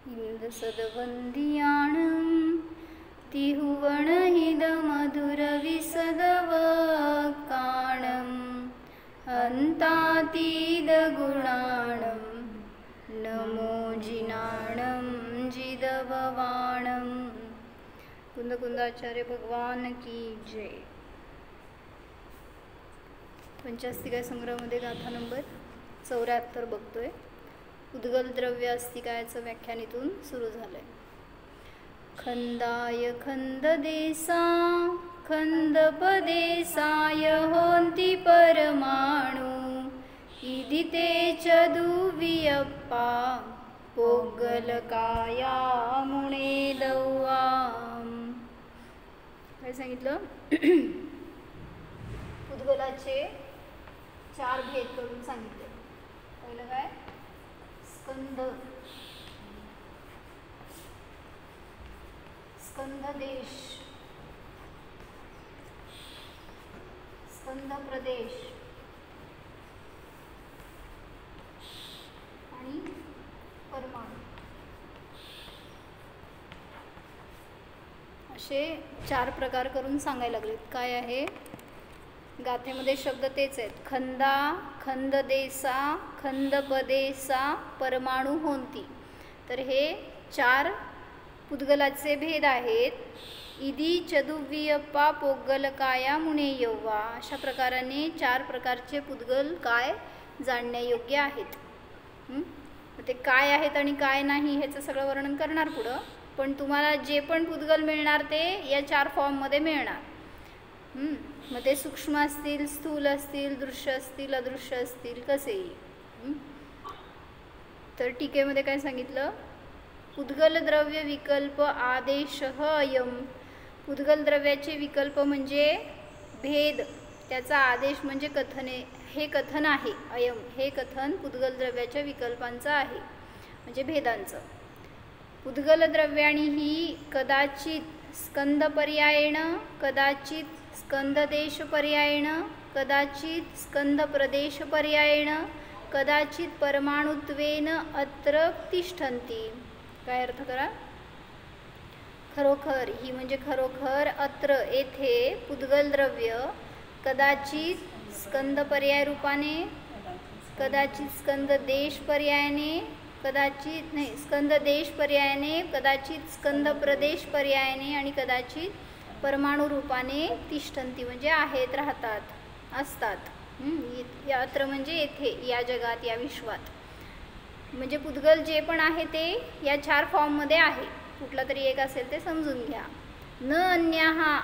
इंदसदवंदियाणं तिहुवणहिदमधुरविसदवकाणं अन्तातीदगुणाणं नमो जिनाणं जिदववाणं। कुंदकुंदाचार्य भगवान की जय। पंचास्तिकाय संग्रहामध्ये गाथा नंबर 74 बघतोय। उद्गल द्रव्य अस्तिकायाचं व्याख्यान इथून सुरू झालंय। खंदाय खंददेसा खंदपदेसाय होन्ति परमाणु इदिते च दुवियप्पा पोगलकाया मुणे दौवाम। काय सांगितलं? उद्गलाचे 4 भेद करून सांगितले। पहिलं काय? स्कंद, स्कंददेश, स्कंद प्रदेश आणि परमाणु असे 4 प्रकार करून सांगायला लागलेत। काय आहे? गाथेमध्ये शब्द तेच आहेत। खंदा, खंददेसा, खंदपदेसा, परमाणु होन्ति। तर हे 4 पुद्गलाचे भेद आहेत। इदी चदुव्वियप्पा पोगलकाया मुने यौवा। अशा प्रकाराने 4 प्रकारचे पुद्गल काय जाणण्यायोग्य आहेत। ते काय आहेत आणि काय नाही ह्याचं सगळं वर्णन करणार पुढं, पण तुम्हाला जे पण पुद्गल मिळणार ते या 4 फॉर्ममध्ये मिळणार। मग ते सूक्ष्म असतील, स्थूल असतील, दृश्य असतील, अदृश्य असतील, कसेही। तर टीकेमध्ये काय सांगितलं? पुद्गल द्रव्य विकल्प आदेशः अयम। पुद्गल द्रव्याचे विकल्प म्हणजे भेद, त्याचा आदेश म्हणजे कथने, हे कथन आहे। अयम हे कथन पुद्गल द्रव्याच्या विकल्पांचं आहे, म्हणजे भेदांचं। पुद्गल द्रव्याणी ही कदाचित स्कंदपर्यायेण, कदाचित स्कंददेशपर्यायेण, कदाचित स्कंदप्रदेशपर्यायेण, कदाचित परमाणुत्वेन अत्र तिष्ठन्ति। काय अर्थ करा? खरोखर ही म्हणजे खरोखर, अत्र येथे पुद्गल द्रव्य कदाचित स्कंदपर्याय रूपाने, कदाचित स्कंददेश पर्यायाने, कदाचित नाही स्कंददेश पर्यायाने, कदाचित स्कंदप्रदेश पर्यायाने आणि कदाचित परमाणु रूपाने तिष्ठन्ति म्हणजे आहेत, राहतात, असतात। अत्र म्हणजे येथे, या जगात, या विश्वात। म्हणजे पुद्गल जे पण आहे ते या 4 फॉर्ममध्ये आहे। कुठला तरी एक असेल ते समजून घ्या। न अन्यः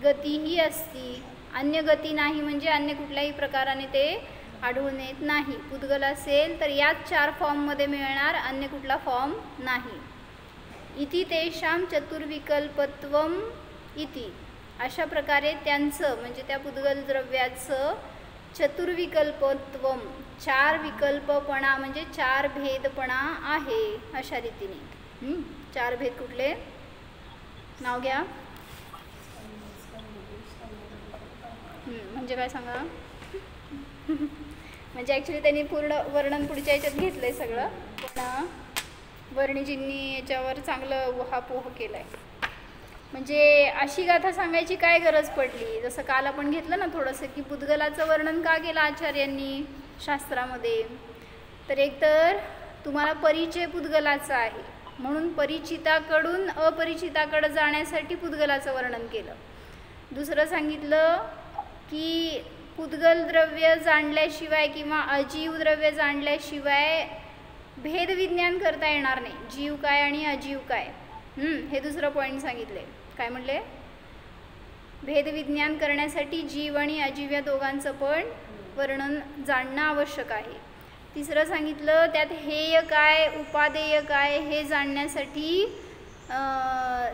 गतीही अस्ति। अन्य गती नाही म्हणजे अन्य कुठल्याही प्रकाराने ते आढळून येत नाही। पुद्गल असेल तर याच 4 फॉर्ममध्ये मिळणार, अन्य कुठला फॉर्म नाही। इति तेषां चतुर्विकल्पत्वम इति। अशा प्रकारे त्यांचं म्हणजे त्या पुद्गल द्रव्याचं चतुर्विकल्पत्वम 4 विकल्पपणा म्हणजे 4 भेदपणा आहे। अशा रीतीने 4 भेद कुठले? नाव घ्या। म्हणजे काय सांगा? म्हणजे ॲक्च्युली त्यांनी पूर्ण वर्णन पुढच्या याच्यात घेतलंय सगळं, पण वर्णिजींनी याच्यावर चांगलं उहापोह केलंय। म्हणजे अशी गाथा सांगायची काय गरज पडली? जसं काल आपण घेतलं ना थोडंसं, की पुद्गलाचं वर्णन का केलं आचार्यांनी शास्त्रामध्ये? तर एकतर तुम्हाला परिचय पुद्गलाचा आहे म्हणून परिचिताकडून अपरिचिताकडे जाण्यासाठी पुद्गलाचं वर्णन केलं। दुसरं सांगितलं की पुद्गल द्रव्य जाणल्याशिवाय किंवा अजीव द्रव्य जाणल्याशिवाय भेदविज्ञान करता येणार नाही। जीव काय आणि अजीव काय, हे दुसरं पॉईंट सांगितले। काय म्हणले? भेदविज्ञान करण्यासाठी जीव आणि अजीव या दोघांचं पण वर्णन जाणणं आवश्यक आहे। तिसरं सांगितलं त्यात हेय काय, उपादेय काय हे जाणण्यासाठी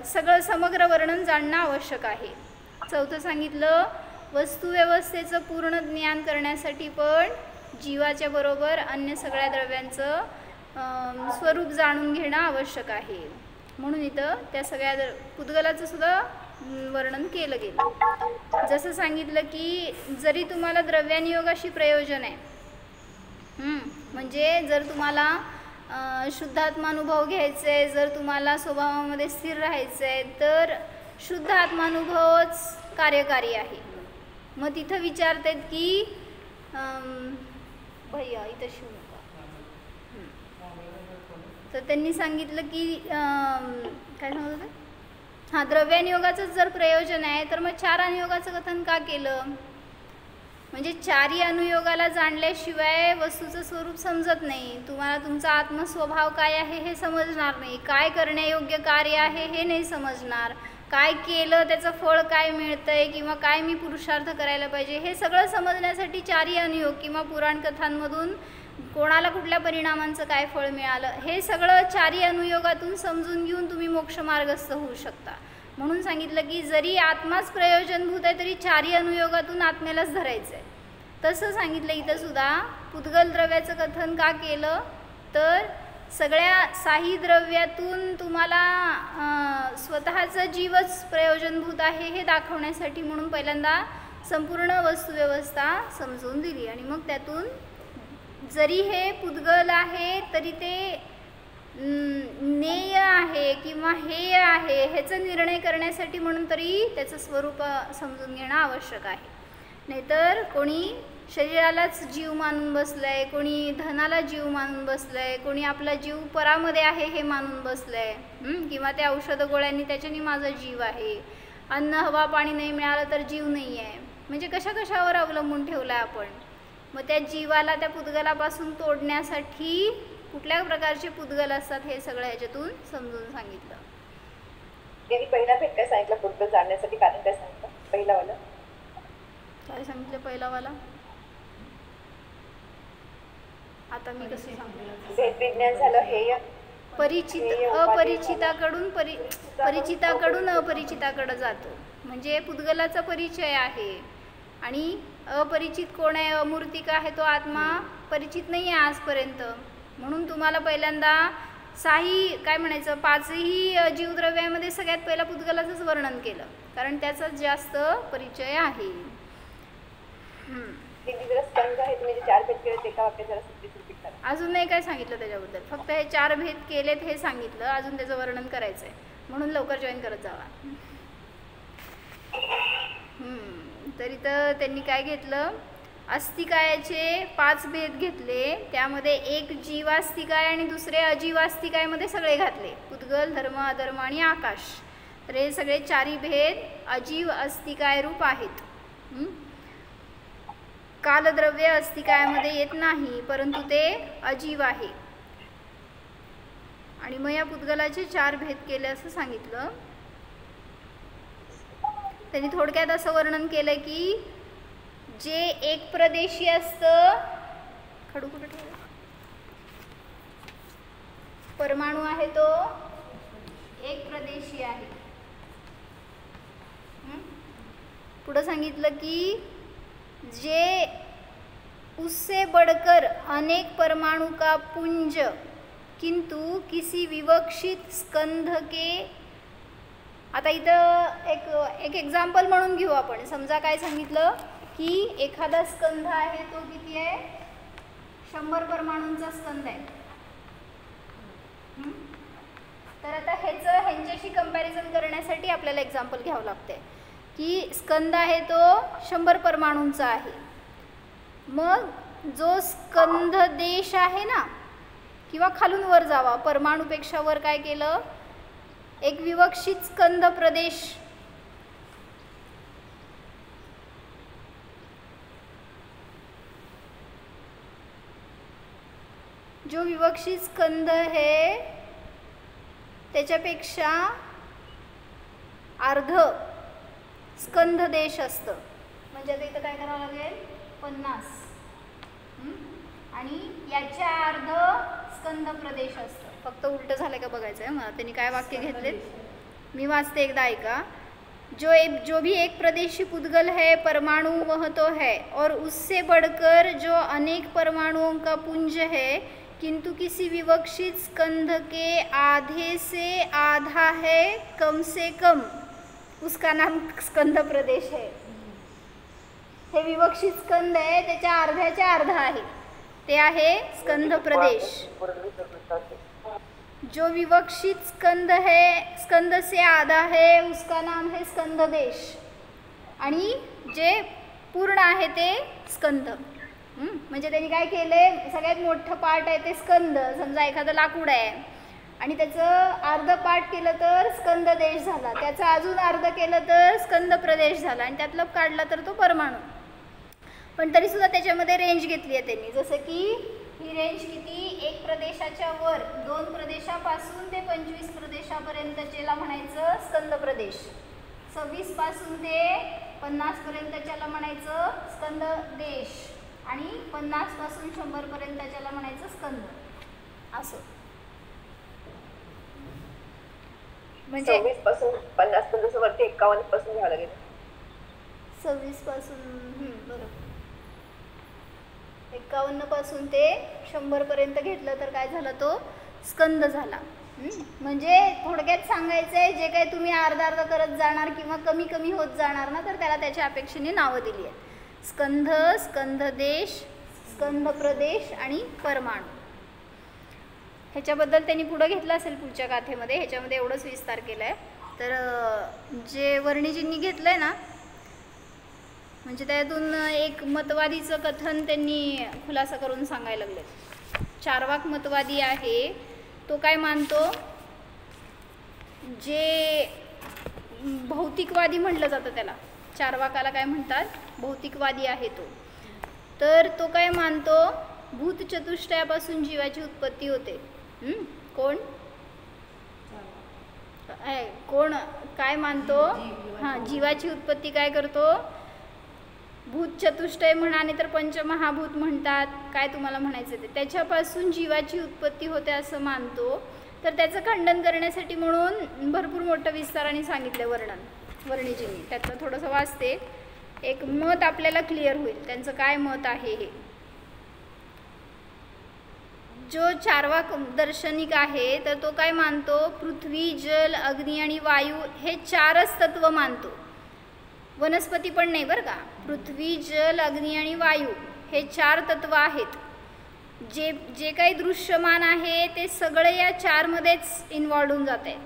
सगळं समग्र वर्णन जाणणं आवश्यक आहे। चौथं सांगितलं वस्तुव्यवस्थेचं पूर्ण ज्ञान करण्यासाठी पण जीवाच्या बरोबर अन्य सगळ्या द्रव्यांचं स्वरूप जाणून घेणं आवश्यक आहे। म्हणून इथं त्या सगळ्या पुद्गलाचं सुद्धा वर्णन केलं गेलं। जसं सांगितलं की जरी तुम्हाला द्रव्यानियोगाशी प्रयोजन आहे, म्हणजे जर तुम्हाला शुद्धात्मानुभव घ्यायचा आहे, जर तुम्हाला स्वभावामध्ये स्थिर राहायचं आहे, तर शुद्ध आत्मानुभवच कार्यकारी आहे. मग तिथं विचारतात की भैया इथं शिवू नका. तर त्यांनी सांगितलं की काय सांगत होते, हां, द्रव्यानुयोगाचं जर प्रयोजन आहे तर मग 4 अनुयोगाचं कथन का केलं? म्हणजे 4ही अनुयोगाला जाणल्याशिवाय वस्तूचं स्वरूप समजत नाही. तुम्हाला तुमचा आत्मस्वभाव काय आहे हे समजणार नाही, काय करण्यायोग्य कार्य आहे हे नाही समजणार, काय केलं त्याचं फळ काय मिळतंय किंवा काय मी पुरुषार्थ करायला पाहिजे हे सगळं समजण्यासाठी 4ही अनुयोग किंवा पुराणकथांमधून कोणाला कुठल्या परिणामांचं काय फळ मिळालं हे सगळं 4ही अनुयोगातून समजून घेऊन तुम्ही मोक्षमार्गस्थ होऊ शकता. म्हणून सांगितलं की जरी आत्माच प्रयोजनभूत आहे तरी 4ही अनुयोगातून आत्म्यालाच धरायचं आहे. तसं सांगितलं इथं सुद्धा. पुद्गल द्रव्याचं कथन का केलं तर सगळ्या 6ही द्रव्यातून तुम्हाला स्वतःचा जीवच प्रयोजनभूत आहे हे दाखवण्यासाठी म्हणून पहिल्यांदा संपूर्ण वस्तुव्यवस्था समजून दिली. आणि मग त्यातून जरी हे पुद्गल आहे तरी ते नेय आहे किंवा हेय आहे ह्याचा निर्णय करण्यासाठी म्हणून तरी त्याचं स्वरूप समजून घेणं आवश्यक आहे. नाहीतर कोणी शरीरालाच जीव मानून बसलं आहे, कोणी धनाला जीव मानून बसलं आहे, कोणी आपला जीव परामध्ये आहे हे मानून बसलं आहे, किंवा त्या औषध गोळ्यांनी त्याच्यानी माझा जीव आहे, अन्न हवा पाणी नाही मिळालं तर जीव नाही आहे, म्हणजे कशा कशावर अवलंबून ठेवलं आहे आपण. मग त्या जीवाला त्या पुद्गलापासून तोडण्यासाठी कुठल्या प्रकारचे पुद्गल असतात हे सगळं ह्याच्यातून समजून सांगितलं. पहिला भेट काय सांगितलं पुद्गल जाणण्यासाठी कारण काय सांगितलं? पहिलावाला काय सांगितलं? पहिलावाला आता मी कसं सांगितलं? भेद विज्ञान झालं हेय परिचिताकडून अपरिचिताकडे जातो. म्हणजे पुद्गलाचा परिचय आहे आणि अपरिचित कोण आहे, अमूर्तिक आहे तो आत्मा परिचित नाही आहे आजपर्यंत. म्हणून तुम्हाला पहिल्यांदा 6ही काय म्हणायचं 5ही जीवद्रव्यामध्ये सगळ्यात पहिला पुद्गलाचंच वर्णन केलं कारण त्याचाच जास्त परिचय आहे. अजून नाही काय सांगितलं त्याच्याबद्दल, फक्त हे 4 भेद केलेत हे सांगितलं, अजून त्याचं वर्णन करायचं आहे म्हणून लवकर जॉईन करत जावा. तरी तर त्यांनी काय घेतलं, अस्तिकायाचे 5 भेद घेतले, त्यामध्ये एक जीवास्तिकाय आणि दुसरे अजीवास्तिकायमध्ये सगळे घातले, पुद्गल धर्म अधर्म आणि आकाश. तर हे सगळे 4ही भेद अजीव अस्तिकाय रूप आहेत. कालद्रव्य अस्तिकायामध्ये येत नाही परंतु ते अजीव आहे. आणि मग या पुद्गलाचे 4 भेद केले असं सांगितलं. त्यांनी थोडक्यात असं वर्णन केलं की जे एक प्रदेशी असतं, खडू कुठे ठेवलं, परमाणु आहे तो एक प्रदेशी आहे. पुढं सांगितलं की जे उससे बढ़कर अनेक परमाणु का पुंज किंतु किसी विवक्षित स्कंध के. आता इथं एक एक्झाम्पल म्हणून घेऊ आपण. समजा काय सांगितलं की एखादा स्कंध आहे तो किती आहे, 100 परमाणूंचा स्कंध आहे. तर आता ह्यांच्याशी कंपॅरिझन करण्यासाठी आपल्याला एक्झाम्पल घ्यावं लागते की स्कंद आहे तो 100 परमाणूंचा आहे. मग जो स्कंध देश आहे ना, किंवा खालून वर जावा, परमाणूपेक्षा वर काय केलं, एक विवक्षित स्कंध प्रदेश, जो विवक्षित स्कंध आहे त्याच्यापेक्षा अर्ध स्कंध देश असतं. म्हणजे आता इथं काय करावं लागेल, 50 आणि याच्या अर्ध स्कंध प्रदेश असतं. फक्त उलट झालं का बघायचं आहे. मला त्यांनी काय वाक्य घेतलेत मी वाचते एकदा ऐका. जो भी एक प्रदेशी पुद्गल है परमाणु वह तो है और उससे बढ़कर जो अनेक परमाणुओं का पुंज है किंतु किसी विवक्षित स्कंध के आधे से आधा है कम से कम, उसका नाम स्कंध प्रदेश है. हे विवक्षित स्कंद आहे त्याच्या अर्ध्याच्या अर्धा आहे, ते आहे स्कंध प्रदेश. जो विवक्षित स्कंद है, स्कंद से आधा है, उसका नाम है स्कंद देश. आणि जे पूर्ण आहे ते स्कंद. म्हणजे त्यांनी काय केले, सगळ्यात मोठं पार्ट आहे ते स्कंद. समजा एखादं लाकूड आहे आणि त्याचं अर्ध पार्ट केलं तर स्कंद देश झाला, त्याचं अजून अर्ध केलं तर स्कंद प्रदेश झाला, आणि त्यातलं काढला तर तो परमाणू. पण तरीसुद्धा त्याच्यामध्ये रेंज घेतली आहे त्यांनी. जसं की ही रेंज किती, 1 प्रदेशाच्या वर 2 प्रदेशापासून ते 25 प्रदेशापर्यंतच्याला म्हणायचं स्कंद प्रदेश. 26 पासून ते 50 पर्यंतच्याला म्हणायचं स्कंद देश, आणि 50 पासून 100 पर्यंतच्याला म्हणायचं स्कंद. असं म्हणजे 26 पासून 50 पर्यंत वरती 51 पासून घ्यावं लागेल. 26 पासून बरोबर, 51 पासून ते 100 पर्यंत घेतलं तर काय झालं, तो स्कंद झाला. म्हणजे थोडक्यात सांगायचं आहे, जे काही तुम्ही अर्धा अर्धा करत जाणार किंवा कमी कमी होत जाणार ना, तर त्याला त्याच्या अपेक्षेने नावं दिली आहेत. स्कंध, स्कंध देश, स्कंध प्रदेश आणि परमाणू. ह्याच्याबद्दल त्यांनी पुढं घेतलं असेल पुढच्या गाथेमध्ये, ह्याच्यामध्ये एवढंच विस्तार केला आहे. तर जे वर्णिजींनी घेतलं आहे ना, म्हणजे त्यातून एक मतवादीचं कथन त्यांनी खुलासा करून सांगायला लागले. चार्वाक मतवादी आहे, तो काय मानतो, जे भौतिकवादी म्हटलं जातं त्याला, चार्वाकाला काय म्हणतात, भौतिकवादी आहे तो. तर तो काय मानतो, भूतचतुष्टयापासून जीवाची उत्पत्ती होते. कोण कोण काय मानतो, हां, जीवाची उत्पत्ती काय करतो, भूतचतुष्टय म्हणा, नाही तर पंचमहाभूत म्हणतात, काय तुम्हाला म्हणायचं ते, त्याच्यापासून जीवाची उत्पत्ती होते असं मानतो. तर त्याचं खंडन करण्यासाठी म्हणून भरपूर मोठं विस्ताराने सांगितलं वर्णिजींनी. त्यातलं थोडंसं वाचते, एक मत आपल्याला क्लिअर होईल त्यांचं काय मत आहे हे. जो चार्वाक दर्शनिक आहे तर तो काय मानतो, पृथ्वी, जल, अग्नी आणि वायू हे 4च तत्व मानतो. वनस्पती पण नाही बरं का. पृथ्वी, जल, अग्नी आणि वायू हे 4 तत्व आहेत. जे काही दृश्यमान आहे ते सगळे या 4 मध्येच इन्वॉल्व होऊन जाते.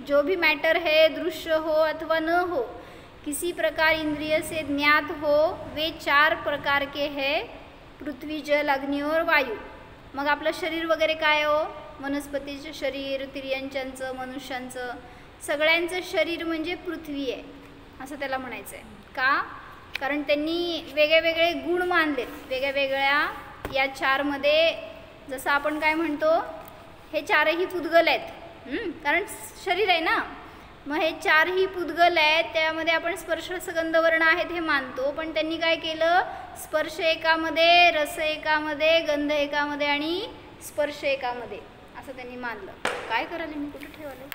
जो भी मैटर है, दृश्य हो अथवा न हो, किसी प्रकार इंद्रिय से ज्ञात हो, वे 4 प्रकार के है, पृथ्वी, जल, अग्नि और वायू. मग आपलं शरीर वगैरे काय हो, वनस्पतीचं शरीर, तिर्यंच्यांचं, मनुष्यांचं, सगळ्यांचं शरीर म्हणजे पृथ्वी आहे असं त्याला म्हणायचं आहे. का, कारण त्यांनी वेगळे वेगळे गुण मानलेत वेगळ्या वेगळ्या या 4 मध्ये. जसं आपण काय म्हणतो, हे 4ही पुद्गल आहेत, कारण शरीर आहे ना. मग हे 4ही पुद्गल आहेत, त्यामध्ये आपण स्पर्श, रसगंध, वर्ण आहेत हे मानतो. पण त्यांनी काय केलं, स्पर्श एकामध्ये, रस एकामध्ये, गंध एकामध्ये आणि स्पर्श एकामध्ये असं त्यांनी मानलं. काय करायला मी कुठे ठेवलं,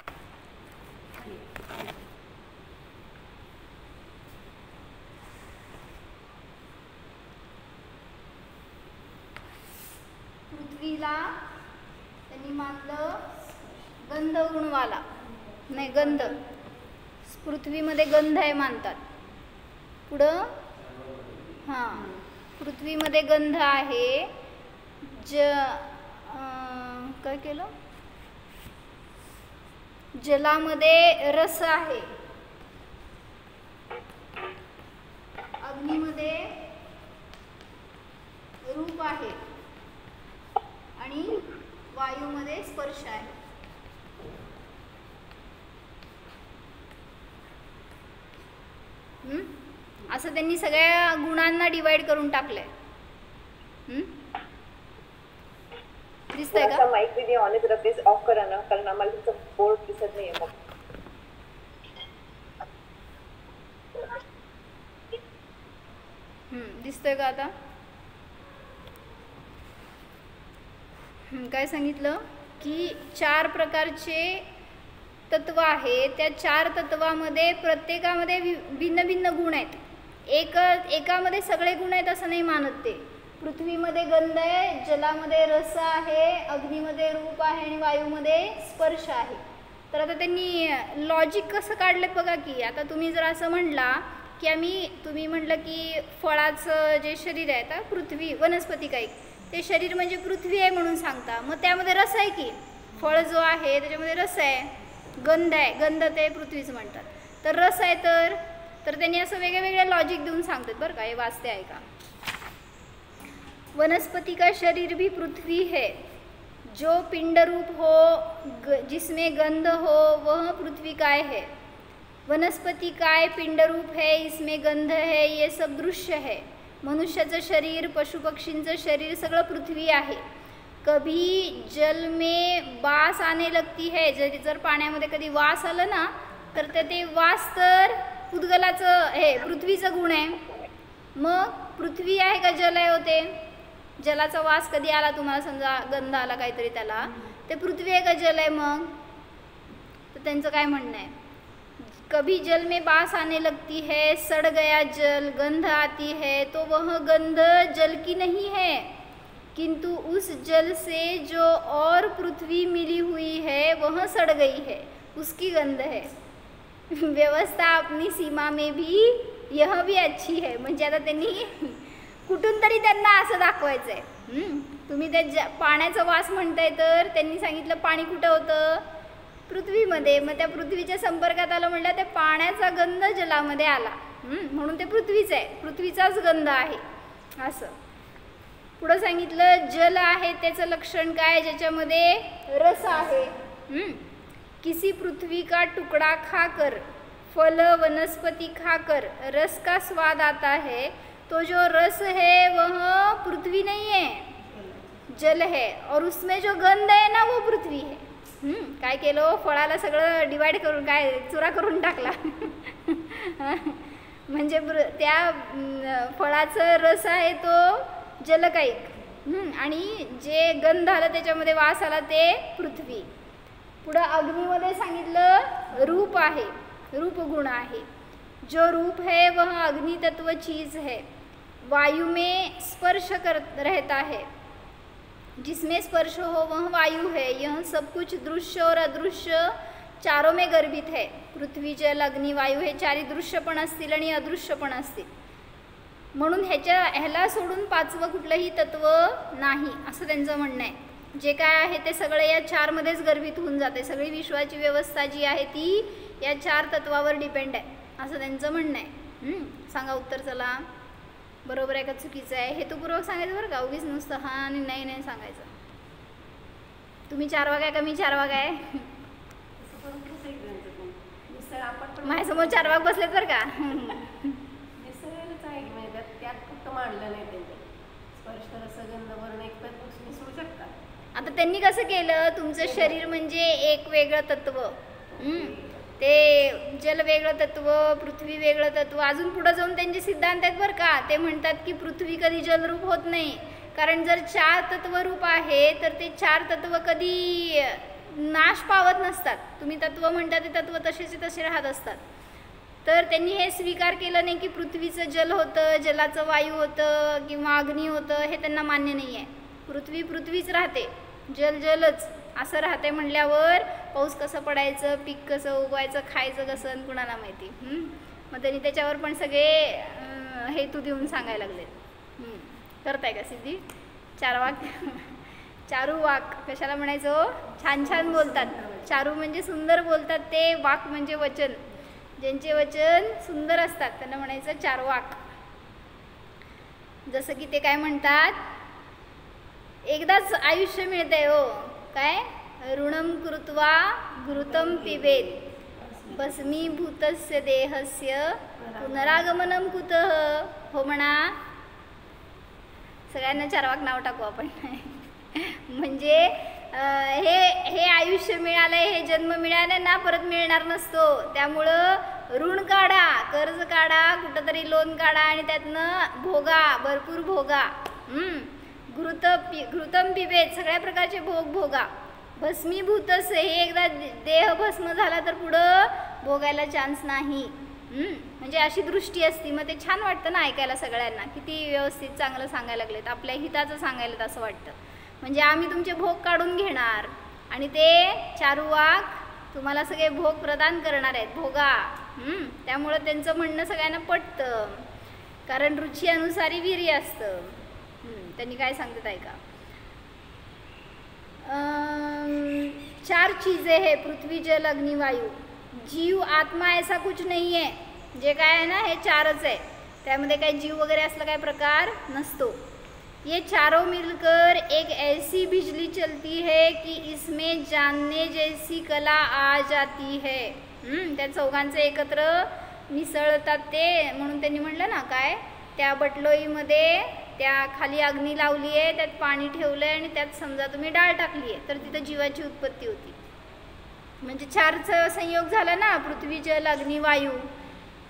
पृथ्वीला त्यांनी मानलं गंध गुणवाला, नाही गंध, पृथ्वीमध्ये गंध आहे मानतात. पुढं हां, पृथ्वीमध्ये गंध आहे. काय केलं, जलामध्ये रस आहे, अग्नीमध्ये रूप आहे आणि वायूमध्ये स्पर्श आहे. असं त्यांनी सगळ्या गुणांना डिवाइड करून टाकलंय. दिसतंय का, माईक व्हिडिओ ऑन आहे जरा प्लीज ऑफ करा ना, कारण आम्हाला तुमचं बोर्ड दिसत नाहीये. मग दिसतोय का आता, काय सांगितलं की 4 प्रकारचे तत्व आहे, त्या 4 तत्वामध्ये प्रत्येकामध्ये भिन्न भिन्न गुण आहेत. एकामध्ये सगळे गुण आहेत असं नाही मानत ते. पृथ्वीमध्ये गंध आहे, जलामध्ये रस आहे, अग्नीमध्ये रूप आहे आणि वायूमध्ये स्पर्श आहे. तर आता त्यांनी लॉजिक कसं काढलं बघा की, आता तुम्ही जर असं म्हणला की तुम्ही म्हटलं की फळाचं जे शरीर आहे, आता पृथ्वी, वनस्पती काही, ते शरीर म्हणजे पृथ्वी आहे म्हणून सांगता, मग त्यामध्ये रस आहे की, फळ जो आहे त्याच्यामध्ये रस आहे, गंध आहे, गंध ते पृथ्वीच म्हणतात. तर रस आहे तर त्यांनी असं वेगळे लॉजिक देऊन सांगतात बरं का. हे वाचते आहे का. वनस्पति का शरीर भी पृथ्वी है, जो पिंड रूप हो जिसमें गंध हो वह पृथ्वी काय है. वनस्पति काय पिंड रूप है, इसमें गंध है, ये सब दृश्य है. मनुष्याचं शरीर, पशु पक्षींचं शरीर सगळं पृथ्वी आहे. कभी जल में वास आने लगती है, जर पाण्यामध्ये कधी वास आलं ना तर ते वास तर उद्गलाचं हे पृथ्वीचं गुण आहे. मग पृथ्वी आहे का जल आहे होते. जलाचा वास कधी आला तुम्हाला, समजा गंध आला काहीतरी त्याला, ते पृथ्वी आहे का जल आहे. मग तर त्यांचं काय म्हणणं आहे, कभी जल में बास आने लगती है, सड़ गया जल, गंध आती है, तो वह गंध जल की नहीं है, किंतु उस जल से जो और पृथ्वी मिली हुई है वह सड़ गई है, उसकी गंध है. व्यवस्था अपनी सीमा में भी यह भी अच्छी है. म्हणजे आता त्यांनी कुठून तरी त्यांना असं दाखवायचं आहे. तुम्ही ते पाण्याचा वास म्हणताय तर त्यांनी सांगितलं पाणी कुठं होतं, पृथ्वीमध्ये. मग त्या पृथ्वीच्या संपर्कात आलं म्हटलं ते पाण्याचा गंध जलामध्ये आला, म्हणून ते पृथ्वीच आहे, पृथ्वीचाच गंध आहे असं. पुढं सांगितलं जल आहे त्याचं लक्षण काय, ज्याच्यामध्ये रस आहे. किसी पृथ्वी का टुकड़ा खाकर, फल वनस्पति खाकर रस का स्वाद आता है, तो जो रस है वह पृथ्वी नहीं है, जल है. और उसमें जो गंध है ना वो पृथ्वी है. काय केलं, फळाला सगळं डिवाइड करून काय चुरा करून टाकला. म्हणजे त्या फळाचं रस आहे तो जलकायिक, आणि जे गंध आलं त्याच्यामध्ये वास आला ते पृथ्वी. पुढं अग्नीमध्ये सांगितलं रूप आहे, रूपगुण आहे. जो रूप है वह अग्नि तत्व चीज है. वायु में स्पर्श कर रहता है, जिसमें स्पर्श हो वह वायु है. यह सब कुछ दृश्य और अदृश्य चारों में गर्भित है. पृथ्वी जल अग्नी वायू हे चारी दृश्य पण असतील आणि अदृश्य पण असतील. म्हणून ह्याला सोडून पाचवं कुठलंही तत्व नाही असं त्यांचं म्हणणं आहे. जे काय आहे ते सगळं या चारमध्येच गर्भित होऊन जाते. सगळी विश्वाची व्यवस्था जी आहे ती या चार तत्वावर डिपेंड आहे असं त्यांचं म्हणणं आहे. सांगा उत्तर चला, बरोबर आहे का चुकीचं आहे. हेतुपूर्वक सांगायचं बरं का, उगीच नुसतं हा आणि नाही सांगायचं. तुम्ही 4 वाग आहे का मी 4 वाग आहे. माझ्यासमोर 4 वाग बसलेत बरं का. आता त्यांनी कसं केलं, तुमचं शरीर म्हणजे एक वेगळं तत्व, ते जल वेगळं तत्व, पृथ्वी वेगळं तत्व. अजून पुढं जाऊन त्यांचे सिद्धांत आहेत बरं का. ते म्हणतात की पृथ्वी कधी जलरूप होत नाही, कारण जर 4 तत्वरूप आहे तर ते 4 तत्व कधी नाश पावत नसतात. तुम्ही तत्व म्हणता ते तत्व तसेचे तसे राहत असतात. तर त्यांनी हे स्वीकार केलं नाही की पृथ्वीचं जल होतं, जलाचं वायू होतं किंवा अग्नी होतं, हे त्यांना मान्य नाही आहे. पृथ्वी पृथ्वीच राहते, जल जलच असं राहते. म्हणल्यावर पाऊस कसं पडायचं, पीक कसं उगवायचं, खायचं कसं कुणाला माहिती. मग त्यांनी त्याच्यावर पण सगळे हेतू देऊन सांगायला लागलेत. करताय का सिद्धी. 4 वाक, चारू वाक कशाला म्हणायचं, छान छान बोलतात. चारू म्हणजे सुंदर बोलतात ते, वाक म्हणजे वचन. ज्यांचे वचन सुंदर असतात त्यांना म्हणायचं 4 वाक. जसं की ते काय म्हणतात, एकदाच आयुष्य मिळतंय हो, काय ऋणम कृत्वा घृतं पिबेत, भस्मीभूतस्य देहस्य पुनरागमनम कुतः. हो म्हणा. सगळ्यांना 4 वाक नाव टाकू आपण. म्हणजे हे आयुष्य मिळालंय, हे जन्म मिळाले ना परत मिळणार नसतो. त्यामुळं ऋण काढा, कर्ज काढा, कुठंतरी लोन काढा आणि त्यातनं भोगा, भरपूर भोगा. घृतम पिबेत, सगळ्या प्रकारचे भोग भोगा. भस्मीभूतस, हे एकदा देह भस्म झाला तर पुढं भोगायला चान्स नाही. म्हणजे अशी दृष्टी असती. मग ते छान वाटतं ना ऐकायला सगळ्यांना, किती व्यवस्थित चांगलं सांगायला लागलेत, आपल्या हिताचं सांगायला असं वाटतं. म्हणजे आम्ही तुमचे भोग काढून घेणार आणि ते चारुवाक तुम्हाला सगळे भोग प्रदान करणार आहेत, भोगा. त्यामुळं त्यांचं म्हणणं सगळ्यांना पटतं, कारण रुची अनुसारी वीर्य असतं. त्यांनी काय सांगतात ऐका. चार चीज़ें हैं, पृथ्वी जल अग्नि वायू. जीव आत्मा ऐसा कुछ नाही आहे. जे काय आहे ना हे चारच आहे. त्यामध्ये काही जीव वगैरे असला काही प्रकार नसतो. ये चारों मिलकर एक ऐसी बिजली चलती है कि इसमें जानने जैसी कला आ जाती है. त्या चौघांचे एकत्र मिसळतात ते, म्हणून त्यांनी म्हटलं ना काय, त्या बटलोईमध्ये त्या खाली अग्नी लावली आहे, त्यात पाणी ठेवलं आहे आणि त्यात समजा तुम्ही डाळ टाकली आहे तर तिथं जीवाची उत्पत्ती होती. म्हणजे चारचा संयोग झाला ना, पृथ्वी जल अग्नी वायू,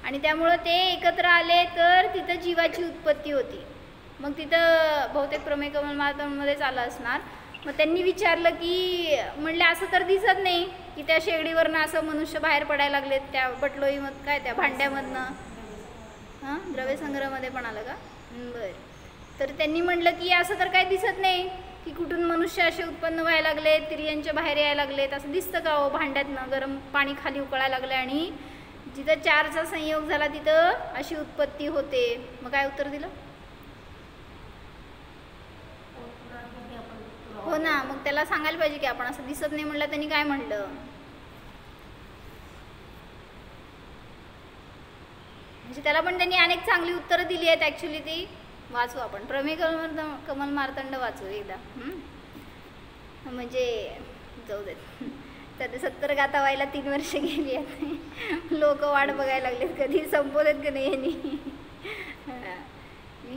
आणि त्यामुळं ते एकत्र आले तर तिथं जीवाची उत्पत्ती होती. मग तिथं बहुतेक प्रमेय कमल मार्तंडमध्येच आलं असणार. मग त्यांनी विचारलं की म्हणले असं तर दिसत नाही की त्या शेगडीवरनं असं मनुष्य बाहेर पडायला लागलेत त्या बटलोईमध्ये, काय त्या भांड्यामधनं. हां, द्रव्यसंग्रहामध्ये पण आलं का? बरं. तर त्यांनी म्हटलं की असं तर काय दिसत नाही की कुठून मनुष्य असे उत्पन्न व्हायला लागलेत, तिर्यांच्या बाहेर यायला लागलेत. असं दिसतं का हो? भांड्यातनं गरम पाणी खाली उकळायला लागलं आणि जिथं चारचा संयोग झाला तिथं अशी उत्पत्ती होते. मग काय उत्तर दिलं? हो ना, मग त्याला सांगायला पाहिजे की आपण असं दिसत नाही म्हणलं, त्यांनी काय म्हणलं. म्हणजे त्याला पण त्यांनी अनेक चांगली उत्तरं दिली आहेत. ॲक्च्युली ती वाचू आपण, प्रमेय कमल मार्तंड वाचू एकदा. म्हणजे जाऊ देत, तर 70 गाथा व्हायला 3 वर्ष गेली आहेत. लोक वाट बघायला लागलेत कधी संपवलेत की नाही यांनी.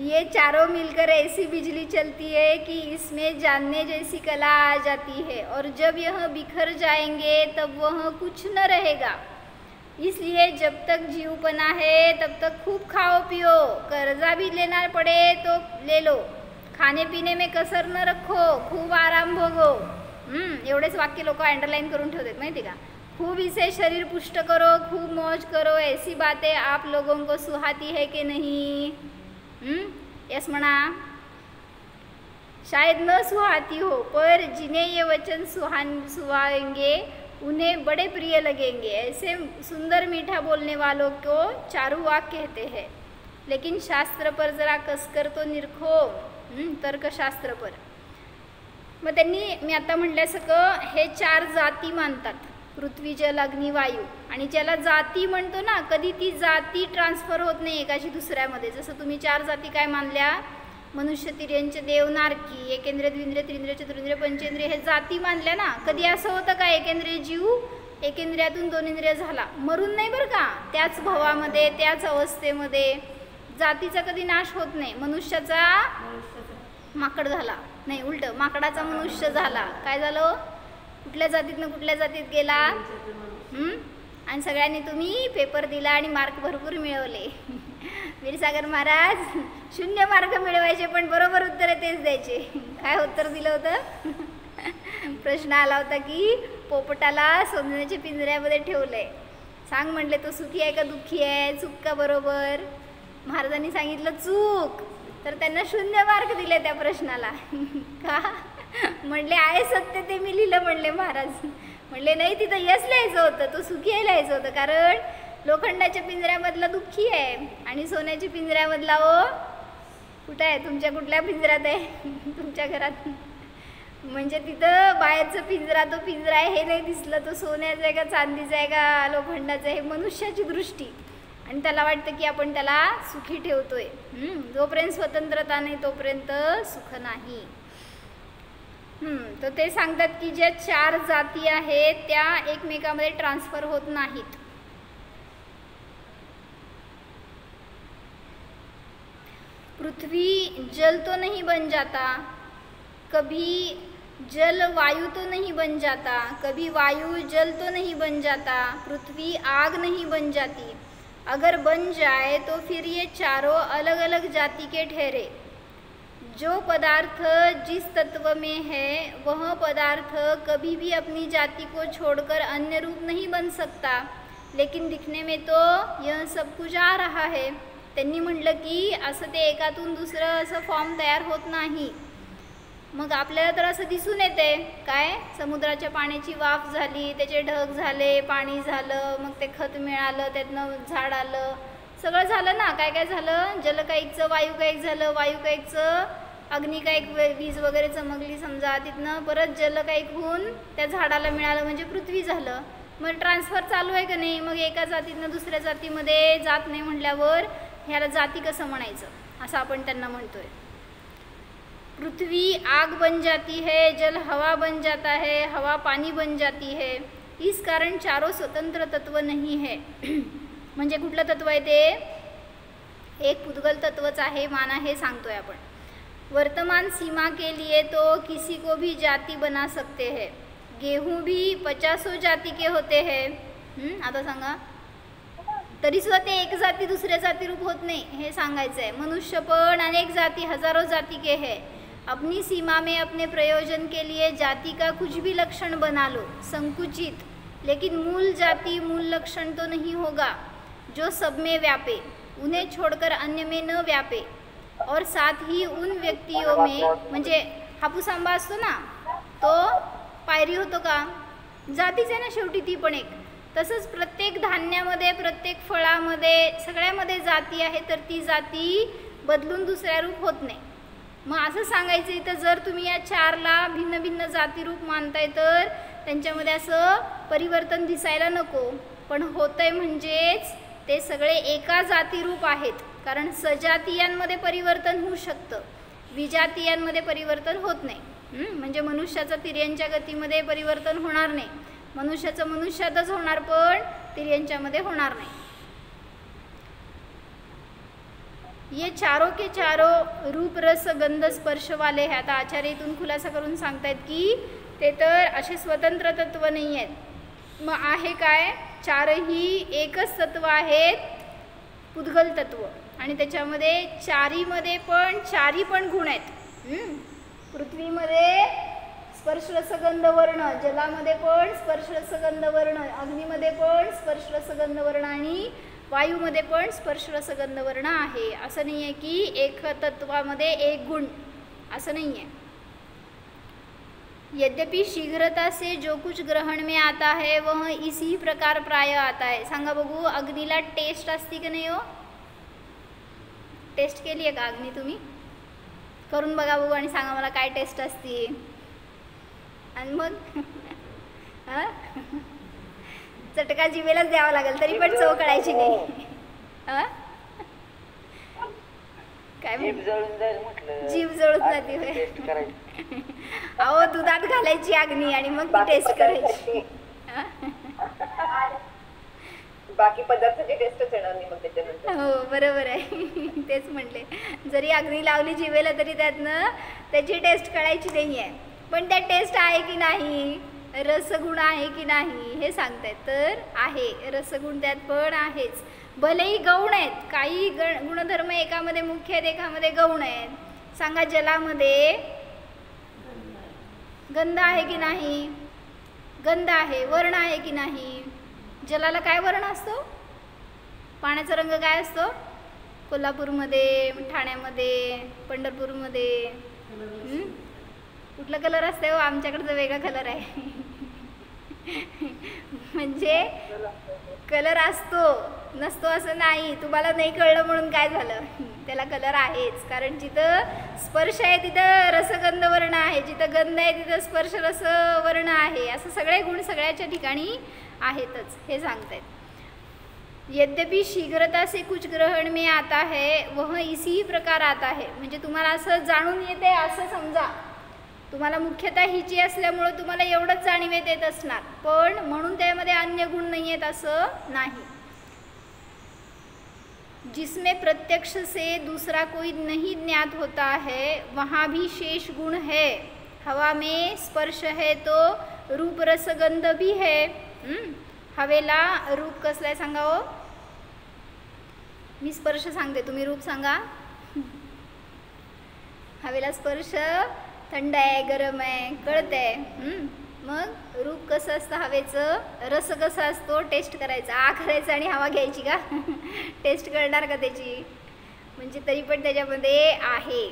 ये चारों मिलकर ऐसी बिजली चलती है कि इसमें जानने जैसी कला आ जाती है और जब यह बिखर जाएंगे तब वह कुछ न रहेगा. इसलिए जब तक जीवपना है तब तक खूब खाओ पियो, कर्जा भी लेना पड़े तो ले लो, खाने पीने में कसर न रखो, खूब आराम भोगो. एवढेच वाक्य लोक अंडरलाइन करून ठेवतात माहिती का. खूब इसे शरीर पुष्ट करो, खूब मौज करो, ऐसी बातें आप लोगों को सुहाती है कि नहीं. यस म्हणा. शायद न सुहाती हो, पर जिन्हें ये वचन सुहाएंगे उन्हें बड़े प्रिय लगेंगे. ऐसे सुंदर मीठा बोलने वालों को चारुवाक कहते हैं. लेकिन शास्त्र पर जरा कसकर तो निरखो, तर्कशास्त्र पर. मग त्यांनी मी आता म्हटल्यासारखं हे 4 जाती मानतात, पृथ्वी जल अग्नी वायू. आणि ज्याला जाती म्हणतो ना, कधी ती जाती ट्रान्सफर होत नाही एकाची दुसऱ्यामध्ये. जसं तुम्ही 4 जाती काय मानल्या, मनुष्य, तिर्यंच, देव, नारकी, एकेंद्रिय, द्विंद्रिय, त्रिंद्रिय, चतुर्ंद्रिय, पंचेंद्रिय, हे जाती मानल्या ना. कधी असं होतं का एकेंद्रिय जीव एकेंद्रियातून 2 इंद्रिय झाला, मरून नाही बरं का, त्याच भवामध्ये त्याच अवस्थेमध्ये. जातीचा कधी नाश होत नाही. मनुष्याचा माकड झाला नाही, उलट माकडाचा मनुष्य झाला, काय झालं, कुठल्या जातीतनं कुठल्या जातीत गेला. आणि सगळ्यांनी तुम्ही पेपर दिला आणि मार्क भरपूर मिळवले. क्षीरसागर महाराज 0 मार्क मिळवायचे पण बरोबर उत्तर तेच द्यायचे. काय उत्तर दिलं होतं? प्रश्न आला होता की पोपटाला सोन्याच्या पिंजऱ्यामध्ये ठेवलंय, सांग म्हटले तो सुखी आहे का दुःखी आहे, चूक का बरोबर. महाराजांनी सांगितलं चूक. तर त्यांना 0 मार्क दिले त्या प्रश्नाला. का म्हणले आहे सत्य ते मी लिहिलं म्हणले महाराज. म्हणले नाही, तिथं यस लिहायचं होतं, तो सुखी आहे लिहायचं होतं. कारण लोखंडाच्या पिंजऱ्यामधला दुःखी आहे आणि सोन्याच्या पिंजऱ्यामधला कुठं आहे, तुमच्या कुठल्या पिंजऱ्यात आहे, तुमच्या घरात. म्हणजे तिथं बाहेरचं पिंजरा, तो पिंजरा आहे हे नाही दिसलं, तो सोन्याचा आहे का चांदीचा आहे का लोखंडाचा आहे, मनुष्याची दृष्टी. आणि त्याला वाटतं की आपण त्याला सुखी ठेवतोय. जोपर्यंत स्वतंत्रता नाही तोपर्यंत सुख नाही. तर ते सांगतात की ज्या 4 जाती आहेत त्या एकमेकांमध्ये ट्रान्सफर होत नाहीत. पृथ्वी जल तो नहीं बन जाता, कभी जल वायु तो नहीं बन जाता, कभी वायु जल तो नहीं बन जाता, पृथ्वी आग नहीं बन जाती. अगर बन जाए तो फिर ये चारों अलग अलग जाति के ठहरे. जो पदार्थ जिस तत्व में है वह पदार्थ कभी भी अपनी जाति को छोड़कर अन्य रूप नहीं बन सकता, लेकिन दिखने में तो यह सब कुछ आ रहा है. त्यांनी म्हटलं की असं ते एकातून दुसरं असं फॉर्म तयार होत नाही. मग आपल्याला तर असं दिसून येते काय, समुद्राच्या पाण्याची वाफ झाली, त्याचे ढग झाले, पाणी झालं, मग ते खत मिळालं, त्यातनं झाड आलं, सगळं झालं ना. काय काय झालं, जलकायिकचं वायुकायिक झालं, वायुकायिकचं अग्नी काही वीज वगैरे चमकली समजा, तिथनं परत जल काही होऊन त्या झाडाला मिळालं म्हणजे पृथ्वी झालं. मग ट्रान्सफर चालू आहे का नाही? मग एका जातीतनं दुसऱ्या जातीमध्ये जात नाही म्हटल्यावर ह्याला जाती कसं म्हणायचं असं आपण त्यांना म्हणतोय. पृथ्वी आग बन जाती है, जल हवा बन जाता है, हवा पानी बन जाती है. इस कारण चारों स्वतंत्र तत्व नहीं है. म्हणजे कुठलं तत्व आहे ते? एक पुद्गल तत्वच आहे माना, हे सांगतोय आपण. वर्तमान सीमा के लिए तो किसी को भी जाति बना सकते हैं. गेहूं भी 50 जाती के होते हैं. आता सांगा, तरी सुद्धा ते एक जाती दुसऱ्या जाती रूप होत नाही हे सांगायचं आहे. मनुष्य पण अनेक जाती हजारों जाती के है. अपनी सीमा में अपने प्रयोजन के लिए जाति का कुछ भी लक्षण बना लो संकुचित, लेकिन मूल जाति मूल लक्षण तो नहीं होगा जो सब में व्यापे, उन्हें छोड़कर अन्य में न व्यापे. और साथ ही उन व्यक्तियों में, म्हणजे हापूस आंबा असतो ना तो पायरी होतो का? जातीच आहे ना शेवटी ती पण एक. तसंच प्रत्येक धान्यामध्ये प्रत्येक फळामध्ये सगळ्यामध्ये जाती आहे, तर ती जाती बदलून दुसऱ्या रूप होत नाही. मग असं सांगायचं इथं, जर तुम्ही या चारला भिन्न भिन्न जातीरूप मानताय तर त्यांच्यामध्ये असं परिवर्तन दिसायला नको, पण होतंय म्हणजेच ते सगळे एका जातीरूप आहेत. कारण सजातीयांमध्ये परिवर्तन होऊ शकतं, विजातीयांमध्ये परिवर्तन होत नाही. म्हणजे मनुष्याचं तिर्यांच्या गतीमध्ये परिवर्तन होणार नाही, मनुष्याचं मनुष्यातच होणार पण तिर्यांच्यामध्ये होणार नाही. ये चारों के चारों रूप रस गंध स्पर्श वाले हैं. आता आचार्य इथून खुलासा करून सांगतायत की ते तर असे स्वतंत्र तत्व नाही आहेत. मग आहे काय? चारही एकच तत्व आहेत, पुद्गल तत्व. आणि त्याच्यामध्ये चारी पण गुण आहेत. पृथ्वीमध्ये स्पर्श रसगंध वर्ण, जलामध्ये पण स्पर्श रसगंध वर्ण, अग्नीमध्ये पण स्पर्श रसगंध वर्ण आणि वायूमध्ये पण स्पर्श रसगंध वर्ण आहे. असं नाही आहे की एक तत्वामध्ये एक गुण, असं नाही आहे. यद्यपि शीघ्रता से जो कुछ ग्रहण में आता है वह इसी प्रकार प्राय आता है. सांगा बघू, अग्नीला टेस्ट असती की नाही हो? टेस्ट केली आहे का अग्नी तुम्ही? करून बघा बघू आणि सांगा मला काय टेस्ट असते. आणि मग चटका जिभेलाच द्यावा लागेल तरी पण चव कळायची नाही. काय जीभ जळून जाते होय. अहो दुधात घालायची अग्नी आणि मग ती टेस्ट करायची. बाकी पदार्थाची टेस्टच येणार नाही मग त्याच्यानंतर. हो बरोबर आहे, तेच म्हटले. जरी अग्नी लावली जिभेला तरी त्यातनं त्याची टेस्ट कळायची नाही आहे, पण त्या टेस्ट आहे की नाही, रसगुण आहे की नाही हे सांगतायत. तर आहे, रसगुण त्यात पण आहेच. भलेही गौण आहेत, काही गुणधर्म एकामध्ये मुख्य आहेत एकामध्ये गौण आहेत. सांगा, जलामध्ये गंध आहे की नाही? गंध आहे. वर्ण आहे की नाही? जलाला काय वर्ण असतो? पाण्याचा रंग काय असतो? कोल्हापूरमध्ये, ठाण्यामध्ये, पंढरपूरमध्ये कुठला कलर असते हो? आमच्याकडचा वेगळा कलर आहे. म्हणजे कलर असतो नसतो असं नाही. तुम्हाला नाही कळलं म्हणून काय झालं, त्याला कलर आहेच. कारण जिथं स्पर्श आहे तिथं रसगंध वर्ण आहे, जिथं गंध आहे तिथं स्पर्श रस वर्ण आहे. असं सगळे गुण सगळ्याच्या ठिकाणी आहेतच हे सांगतायत. यद्यपि शीघ्रता से कुछ ग्रहण में आता है वह इसी प्रकार आता है. म्हणजे तुम्हाला असं जाणून येते असं समजा, तुम्हाला मुख्यतः हिची असल्यामुळं तुम्हाला एवढंच जाणीवेत येत असणार, पण म्हणून त्यामध्ये अन्य गुण नाही आहेत असं नाही. जिसमें प्रत्यक्ष से दूसरा कोई नहीं ज्ञात होता है वहाँ भी शेष गुण है. हवा में स्पर्श है तो रूप रसगंध भी है. हवेला रूप कसलं आहे सांगा हो? मी स्पर्श सांगते, तुम्ही रूप सांगा. हवेला स्पर्श थंड आहे, गरम आहे, कळत आहे. मग रूप कसं असतं हवेचं, रस कसा असतो, टेस्ट करायचा. आ करायचं आणि हवा घ्यायची का? टेस्ट करणार का त्याची? म्हणजे तरी पण त्याच्यामध्ये आहे.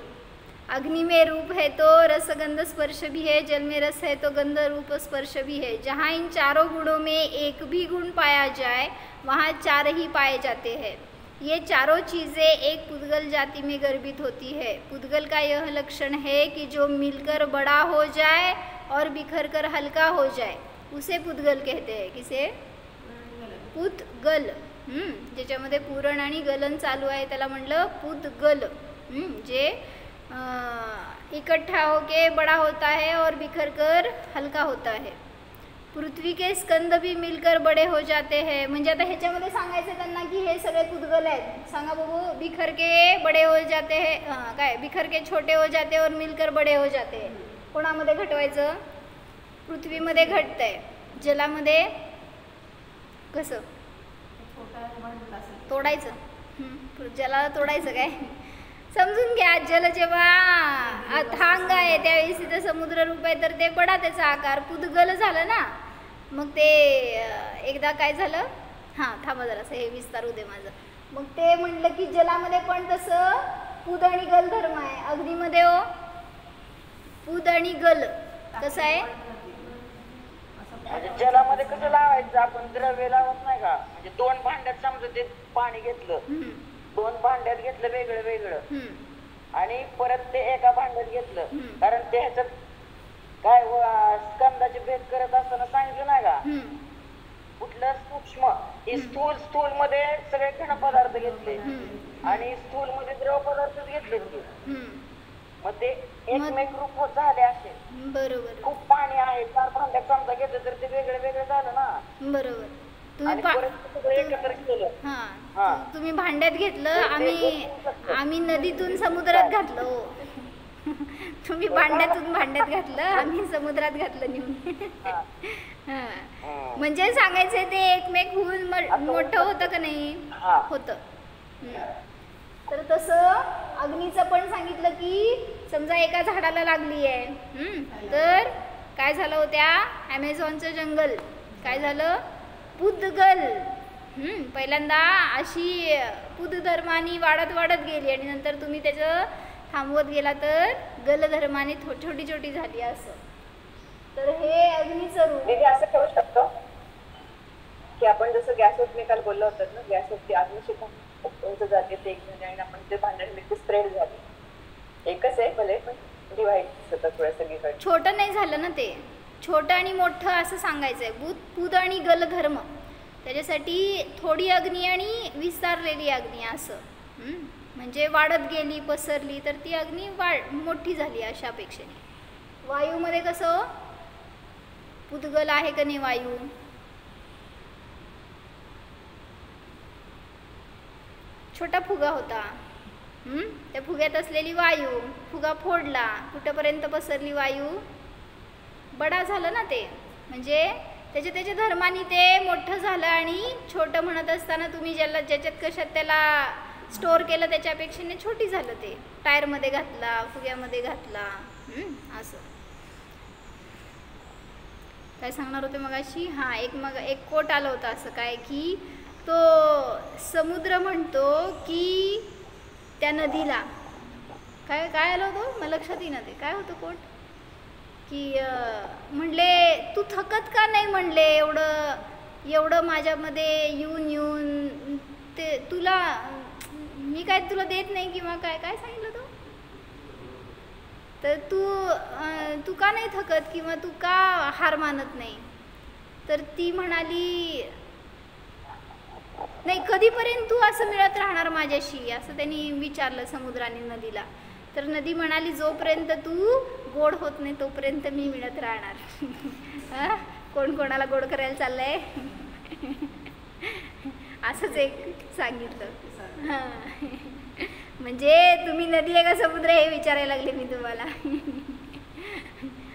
अग्नि में रूप है तो रसगंध स्पर्श भी है, जल में रस है तो गंध रूप स्पर्श भी है. जहाँ इन चारों गुणों में एक भी गुण पाया जाए वहाँ चार ही पाए जाते हैं. ये चारों चीज़ें एक पुद्गल जाति में गर्भित होती है। पुद्गल का यह लक्षण है कि जो मिलकर बड़ा हो जाए और बिखर कर हल्का हो जाए उसे पुद्गल कहते हैं। किसे? पुद्गल। ज्याच्यामध्ये पूरण आणि गलन चालू आहे त्याला म्हणलं पुद्गल। जे इकट्ठा होके बड़ा होता है और बिखर कर हल्का होता है। पृथ्वी के स्कंद भी मिलकर बड़े हो जाते हैं। म्हणजे आता ह्याच्यामध्ये सांगायचं त्यांना की हे सगळे पुद्गल आहेत। सांगा बघू, बिखर के बड़े हो जाते हैं, काय बिखर के छोटे हो जाते और मिलकर बड़े हो जाते हैं। कोणामध्ये घटवायचं? पृथ्वीमध्ये घटतंय। जलामध्ये कसं तोडायचं? जलाला तोडायचं काय? समजून घ्या, जल जेव्हा अथांग आहे त्यावेळेस तिथं समुद्र रूप आहे तर ते बडा त्याचा आकार पुद्गल झालं ना। मग ते एकदा काय झालं, हां थांबा जरासं हे विस्तारू दे माझं। मग ते म्हटलं की जलामध्ये पण तसं पुद आणि गल धर्म आहे। अग्नीमध्ये हो पुद आणि गल कसं आहे? म्हणजे जलामध्ये कसं लावायचं आपण? द्रव्य लावत नाही का? म्हणजे दोन भांड्यात समजा ते पाणी घेतलं, दोन भांड्यात घेतलं वेगळं वेगळं आणि परत ते एका भांड्यात घेतलं, कारण ते ह्याच्यात काय स्कंदाचे भेद करत असताना सांगितलं नाही का? कुठलं सूक्ष्म स्थूल मध्ये सगळे घन पदार्थ घेतले आणि स्थूल मध्ये द्रव पदार्थ घेतले होते। मग ते एकमेक रूप होत झाले असे। बरोबर, खूप पाणी आहे, 4 भांड्यात समजा घेतलं तर ते वेगळं वेगळं झालं ना। बरोबर। तुम्ही भांड्यात घेतलं, आम्ही नदीतून समुद्रात घातलं हो। तुम्ही भांड्यात घातलं, आम्ही समुद्रात घातलं नेऊन। म्हणजे सांगायचंय ते एकमेक होऊन मोठं होतं का नाही? होतं। तर तसं अग्नीचं पण सांगितलं की समजा एका झाडाला लागली आहे तर काय झालं होत्या ॲमेझॉनचं जंगल काय झालं? पुद्गल। पहिल्यांदा अशी पुद्धर्मानी वाढत गेली आणि नंतर तुम्ही त्याचं थांबवत गेला तर गलधर्माने छोटी छोटी झाली असं। तर हे अग्नीचं रूप। मी असं करू शकतो की आपण जसं गॅस एकमेकाला बोललो होतं ना, गॅसवरती अग्निशिखा उंच जाते ते एक झाले आणि आपण ते भांडण स्प्रेड झाली एकच आहे भले पण डिवाइड होतं थोडं सगळीकडे। छोटं नाही झालं ना, ते छोटं आणि मोठं असं सांगायचंय। पुद आणि गल धर्म त्याच्यासाठी थोडी अग्नी आणि विस्तारलेली अग्नी असं। म्हणजे वाढत गेली पसरली तर ती अग्नी मोठी झाली अशा अपेक्षेने। वायूमध्ये कसं पुद्गल आहे का नाही? वायू छोटा फुगा होता, त्या फुग्यात असलेली वायू, फुगा फोडला, कुठेपर्यंत पसरली वायू? बडा झालं ना ते। म्हणजे त्याच्या धर्माने ते मोठं झालं आणि छोटं म्हणत असताना तुम्ही ज्याच्यात कशात त्याला स्टोअर केलं त्याच्यापेक्षेने छोटी झालं ते। टायरमध्ये घातला, फुग्यामध्ये घातला, असं। काय सांगणार होते मगाशी? हां, एक कोट आलं होतं असं काय की तो समुद्र म्हणतो की त्या नदीला काय आलं होतं मला लक्षात येईना ते काय होतं कोट की म्हणले तू थकत का नाही? म्हणले एवढं माझ्यामध्ये येऊन ते तुला मी काय तुला देत नाही किंवा काय सांगितलं तो? तर तू का नाही थकत किंवा तू का हार मानत नाही? तर ती म्हणाली नाही, कधीपर्यंत तू असं मिळत राहणार माझ्याशी असं त्यांनी विचारलं समुद्राने नदीला। तर नदी म्हणाली जोपर्यंत तू गोड होत नाही तोपर्यंत मी मिळत राहणार। कोण कोणाला गोड करायला चाललंय? असंच एक सांगितलं। म्हणजे तुम्ही नदी आहे का समुद्र हे विचारायला लागले मी तुम्हाला।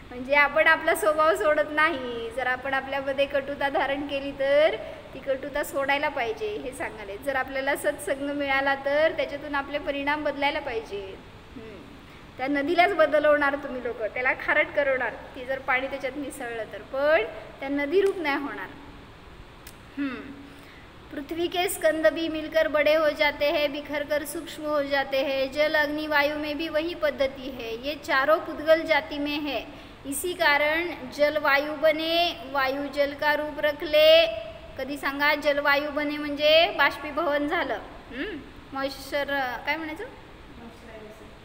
म्हणजे आपण आपला स्वभाव सोडत नाही, जर आपण आपल्यामध्ये कटुता धारण केली तर ती कटुता सोडायला पाहिजे हे सांगाले। जर आपल्याला सत्संग मिळाला तर त्याच्यातून आपले परिणाम बदलायला पाहिजे। त्या नदीलाच बदलवणार तुम्ही लोक, त्याला खारट करवणार ती जर पाणी त्याच्यात मिसळलं तर, पण त्या नदी रूप नाही होणार। पृथ्वी के स्कंद भी मिलकर बड़े हो जाते हैं, बिखर कर सूक्ष्म हो जाते हैं। जल अग्नि वायु में भी वही पद्धति है। ये चारों पुद्गल जाति में है। इसी कारण जल वायू बने, वायू जल का रूप रख ले। कधी सांगा जलवायू बने म्हणजे बाष्पीभवन झालं। मॉइश्चर काय म्हणायचं,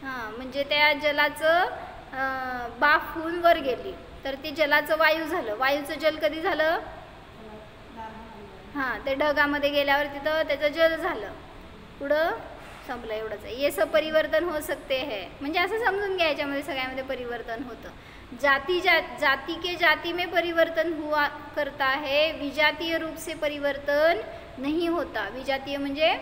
हां, म्हणजे त्या जलाचं बाफ होऊन वर गेली तर ते जलाचं वायू झालं. वायूचं जल कधी झालं, हां, ते ढगामध्ये गेल्यावर तिथं त्याचं जल झालं. पुढं संपलं, एवढंच आहे. ये सब परिवर्तन हो सकते है, म्हणजे असं समजून घ्या याच्यामध्ये सगळ्यामध्ये परिवर्तन होतं. जाति के जाति में परिवर्तन हुआ करता है, विजातीय रूप से परिवर्तन नहीं होता. विजातीय म्हणजे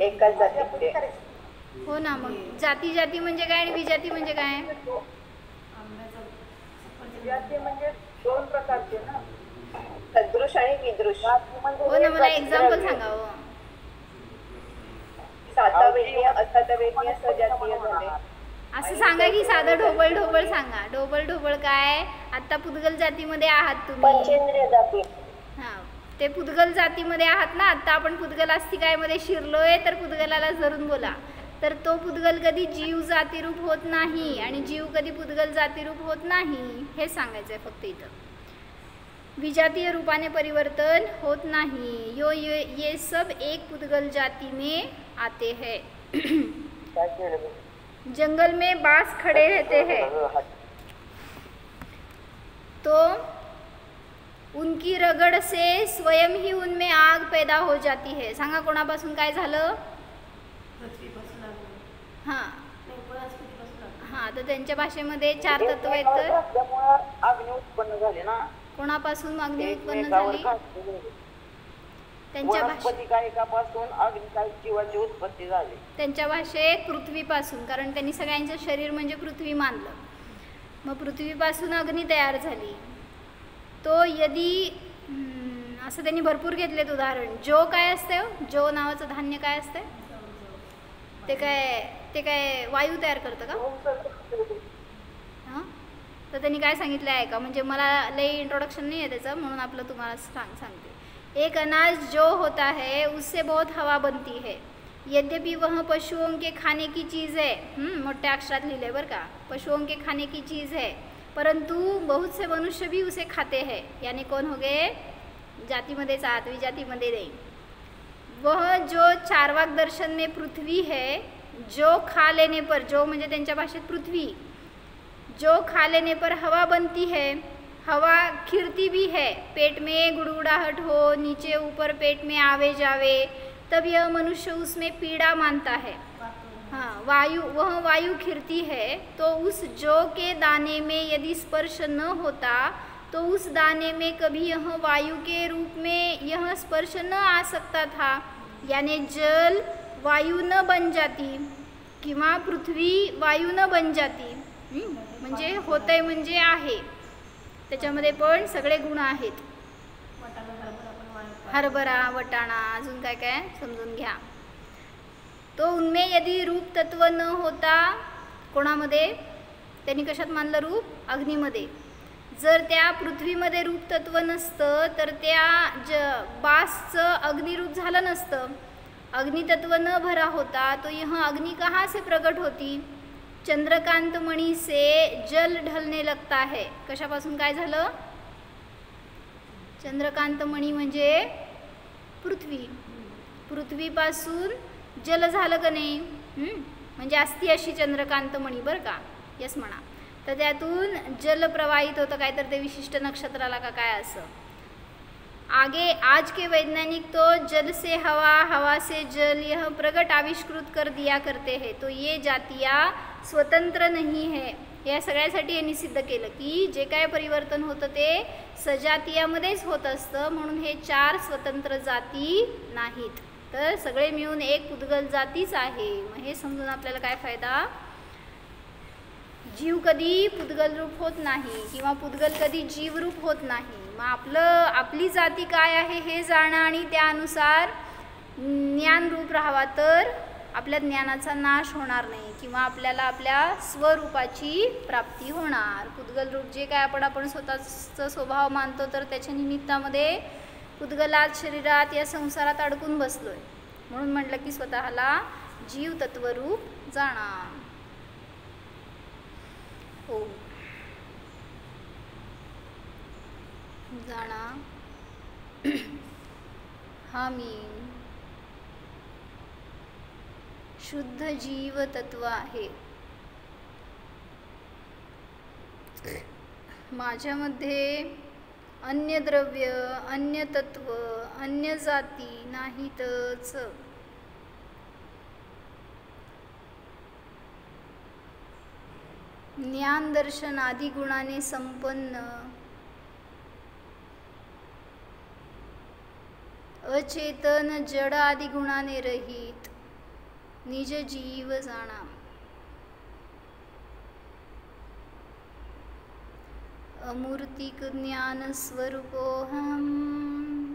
एकाच जातीमध्ये. हो ना, मग जाती म्हणजे काय आणि विजाती म्हणजे काय? विजाती म्हणजे दोन प्रकारचे ना, सदृश आणि विदृश. हो ना, मला एक्झाम्पल सांगा. हो, सातवेदीय, असतवेदीय, सजातीय झाले. असं सांगा की साधं ढोबळ सांगा. ढोबळ काय? आता पुद्गल जातीमध्ये आहात तुम्ही. पंचेंद्रिय जाती. हां, ते पुद्गल जातीमध्ये आहात ना. आता आपण पुद्गल अस्तिकायमध्ये शिरलोय तर पुद्गलाला धरून बोला. तर तो पुद्गल कधी जीव जातीरूप होत नाही आणि जीव कधी पुद्गल जातीरूप होत नाही, हे सांगायचं आहे फक्त इथं. विजातीय रूपाने परिवर्तन होत नहीं. ये सब एक पुद्गल जाति में आते हैं. जंगल में बांस खड़े रहते हैं तो उनकी रगड़ से स्वयं ही उनमें आग पैदा हो जाती है. सांगा कोणापासून काय झालं? हां हां, तर त्यांच्या भाषेमध्ये 4 तत्व आहेत. तर अग्नी उत्पन्न झाले ना. कोणापासून अग्नी उत्पन्न झाली? त्यांच्या वनस्पतिकायकापासून अग्निकायक जीवाची उत्पत्ती झाली. त्यांच्या भाषेत पृथ्वीपासून, कारण त्यांनी सगळ्यांचं शरीर म्हणजे पृथ्वी मानलं. मग पृथ्वीपासून अग्नी तयार झाली. तो यदि असं त्यांनी भरपूर घेतलेत उदाहरण. जो काय असतं, जो नावाचं धान्य काय असतं, ते काय वायू तयार करतं का? हां, तर त्यांनी काय सांगितलं आहे का? म्हणजे मला लई इंट्रोडक्शन नाही आहे त्याचं, म्हणून आपलं तुम्हाला सांगते. एक अनाज जो होता है उससे बहुत हवा बनती है, यद्यपि वह पशुओं के खाने की चीज़ है. मोठ्या अक्षरात लिहिले बरं का, पशुओं के खाने की चीज़ है, परंतु बहुत से मनुष्य भी उसे खाते हैं. यानी कौन हो गए? जातीमध्येच आहात, विजातीमध्ये नाही. वह जो चारवाक दर्शन में पृथ्वी है, जो खा लेने पर, जो म्हणजे त्यांच्या भाषेत पृथ्वी, जो खा लेने पर हवा बनती है, हवा खिरती भी है, पेट में गुड़गुड़ाहट हो, नीचे ऊपर पेट में आवे जावे, तब यह मनुष्य उसमें पीड़ा मानता है. हाँ, वह वायु खिरती है, तो उस जौ के दाने में यदि स्पर्श न होता तो उस दाने में कभी यह वायु के रूप में यह स्पर्श न आ सकता था. यानी जल वायू न बन जाती किंवा पृथ्वी वायू न बन जाती. म्हणजे होतंय म्हणजे आहे, त्याच्यामध्ये पण सगळे गुण आहेत. हरभरा, वटाणा, अजून काय काय समजून घ्या. तो उनमें यदि रूप तत्व न होता, कोणामध्ये? त्यांनी कशात मानलं रूप? अग्नीमध्ये. जर त्या पृथ्वीमध्ये रूप तत्व नसतं तर त्या बासचं अग्निरूप झालं नसतं. अग्नितत्व न भरा होता तो यह अग्नि कहाँ से प्रकट होती? चंद्रकांत मणि से जल ढलने लगता है. कशापासून काय झालं? चंद्रकांत मणि म्हणजे पृथ्वी. पृथ्वीपासून जल झालं का नाही? म्हणजे असती अशी चंद्रकांत मणि बरं का, यस म्हणा. तर त्यातून जल प्रवाहित होतं काय, तर ते विशिष्ट नक्षत्राला का काय असं. आगे आज के वैज्ञानिक तो जल से हवा, हवा से जल यह प्रगट आविष्कृत कर दिया करते हैं. तो ये जातियाँ स्वतंत्र नहीं है. या सगळ्यासाठी यांनी सिद्ध केलं की जे काय परिवर्तन होतं ते सजातीयामध्येच होत असतं, म्हणून हे 4 स्वतंत्र जाती नाहीत, तर सगळे मिळून एक पुद्गल जातीच आहे. मग हे समजून आपल्याला काय फायदा? जीव कधी पुद्गल रूप होत नाही किंवा पुद्गल कधी जीवरूप होत नाही. मग आपली जाती काय आहे हे जाणं आणि त्यानुसार ज्ञानरूप राहावा, तर आपल्या ज्ञानाचा नाश होणार नाही किंवा आपल्याला आपल्या स्वरूपाची प्राप्ती होणार. पुद्गल रूप जे काय आपण स्वतःचा स्वभाव मानतो, तर त्याच्या निमित्तामध्ये पुद्गलात शरीरात या संसारात अडकून बसलोय. म्हणून म्हटलं की स्वतःला जीव तत्वरूप जाणा. हो, जाणा. हा मी शुद्ध जीव तत्व आहे. माझ्यामध्ये अन्य द्रव्य, अन्य तत्व, अन्य जाती नाहीतच. ज्ञान दर्शन आदी गुणाने संपन्न, अचेतन जड आदी गुणाने रहित निज जीव जाणा. अमूर्तिक ज्ञान स्वरूपोऽहम्,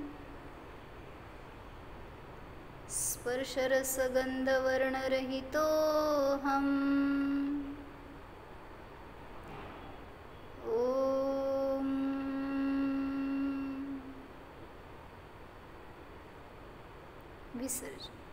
स्पर्शरसगन्धवर्णरहितोऽहम्. ॐ विसर्जन.